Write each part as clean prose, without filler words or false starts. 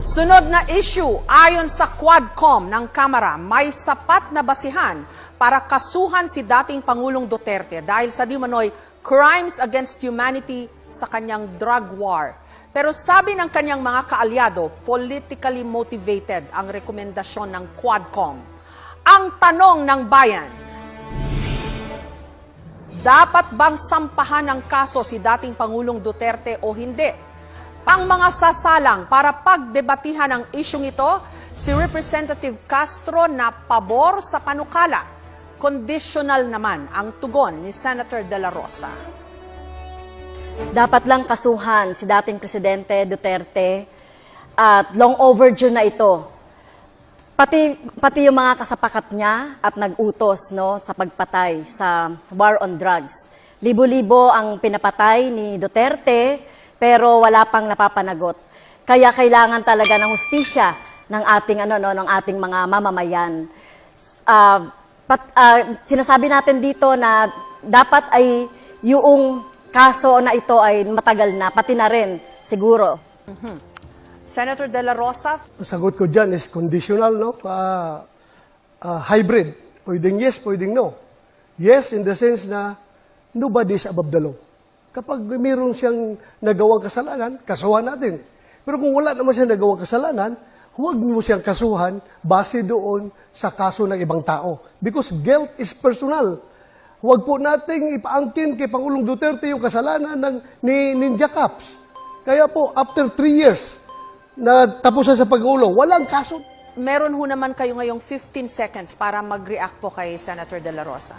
Sunod na issue, ayon sa Quadcom ng Kamara, may sapat na basihan para kasuhan si dating Pangulong Duterte dahil sa di umano'y crimes against humanity sa kanyang drug war. Pero sabi ng kanyang mga kaalyado, politically motivated ang rekomendasyon ng Quadcom. Ang tanong ng bayan, dapat bang sampahan ng kaso si dating Pangulong Duterte o hindi? Ang mga sasalang para pagdebatihan ang isyong ito, si Representative Castro na pabor sa panukala. Conditional naman ang tugon ni Senator De La Rosa. Dapat lang kasuhan si dating Presidente Duterte at long overdue na ito. Pati yung mga kasapakat niya at nag-utos sa pagpatay sa war on drugs. Libo-libo ang pinapatay ni Duterte pero wala pang napapanagot. Kaya kailangan talaga ng hustisya ng ating mga mamamayan. Sinasabi natin dito na dapat ay yung kaso na ito ay matagal na, pati na rin siguro. Senator De La Rosa? Ang sagot ko dyan is conditional, hybrid. Pwedeng yes, pwedeng no. Yes, in the sense na nobody is above the law. Kapag mayroon siyang nagawang kasalanan, kasuhan natin. Pero kung wala naman siyang nagawang kasalanan, huwag mo siyang kasuhan base doon sa kaso ng ibang tao. Because guilt is personal. Huwag po nating ipaangkin kay Pangulong Duterte yung kasalanan ni Ninja Caps. Kaya po, after 3 years na tapusan sa pag-ulo, walang kaso. Meron ho naman kayo ngayong 15 seconds para mag-react po kay Senator De La Rosa.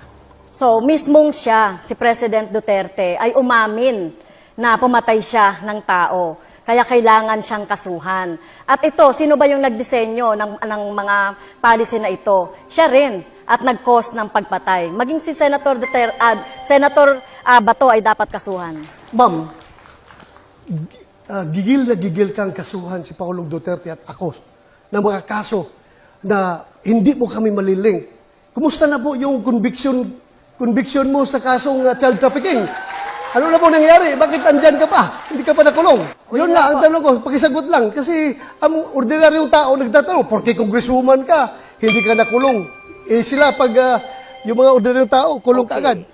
So, mismong siya, si President Duterte, ay umamin na pumatay siya ng tao. Kaya kailangan siyang kasuhan. At ito, sino ba yung nagdisenyo ng mga policy na ito? Siya rin at nag-cause ng pagpatay. Maging si Senator Duterte, Senator Bato ay dapat kasuhan. Ma'am, gigil na gigil kang kasuhan si Pangulong Duterte at ako ng mga kaso na hindi mo kami malilink. Kumusta na po yung conviction mo sa kasong child trafficking? Ano na po nangyari? Bakit andyan ka pa? Hindi ka pa nakulong? Yun na, ang tanong ko, pakisagot lang. Kasi ang ordinaryong tao nagtatanong, porque congresswoman ka, hindi ka nakulong. Sila pag yung mga ordinaryong tao, kulong ka agad.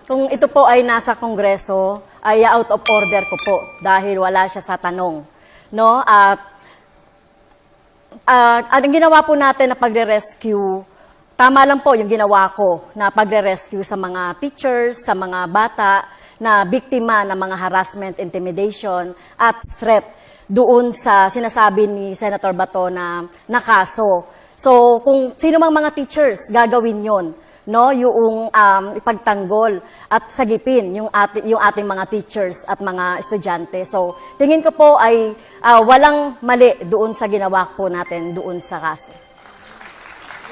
Kung ito po ay nasa Kongreso, ay out of order ko po dahil wala siya sa tanong. No? At ang ginawa po natin na pagre-rescue, tama lang po yung ginawa ko na pagre-rescue sa mga teachers, sa mga bata na biktima ng mga harassment, intimidation at threat doon sa sinasabi ni Senator Bato na kaso. So kung sino mang mga teachers gagawin yon, yung ipagtanggol at sagipin yung ating mga teachers at mga estudyante. So tingin ko po ay walang mali doon sa ginawa po natin doon sa kaso.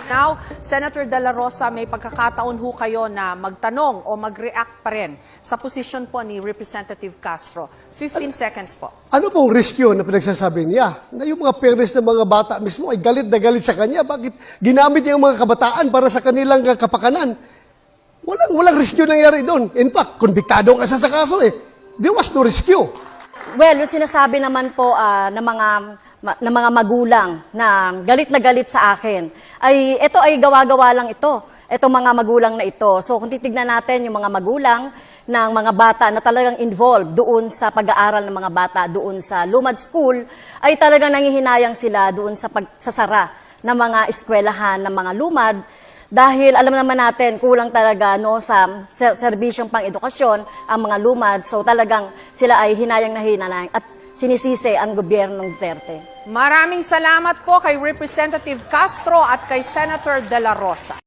Now, Senator De La Rosa, may pagkakataon ho kayo na magtanong o mag-react pa rin sa posisyon po ni Representative Castro. 15 seconds po. Ano pong risk yun na pinagsasabi niya? Na yung mga parents ng mga bata mismo ay galit na galit sa kanya. Bakit ginamit niya ang mga kabataan para sa kanilang kapakanan? Walang risk yun nangyari doon. In fact, konbiktado ang isa sa kaso eh. There was no rescue. Well, yung sinasabi naman po ng mga magulang na galit sa akin, ay ito ay gawa-gawa lang ito. Itong mga magulang na ito. So kung titignan natin yung mga magulang ng mga bata na talagang involved doon sa pag-aaral ng mga bata doon sa Lumad School, ay talagang nangihinayang sila doon sa pagsasara ng mga eskwelahan ng mga lumad. Dahil alam naman natin, kulang talaga sa serbisyong pang-edukasyon ang mga lumad. So talagang sila ay hinayang na hinayang at sinisisi ang gobyernong Duterte. Maraming salamat po kay Representative Castro at kay Senator De La Rosa.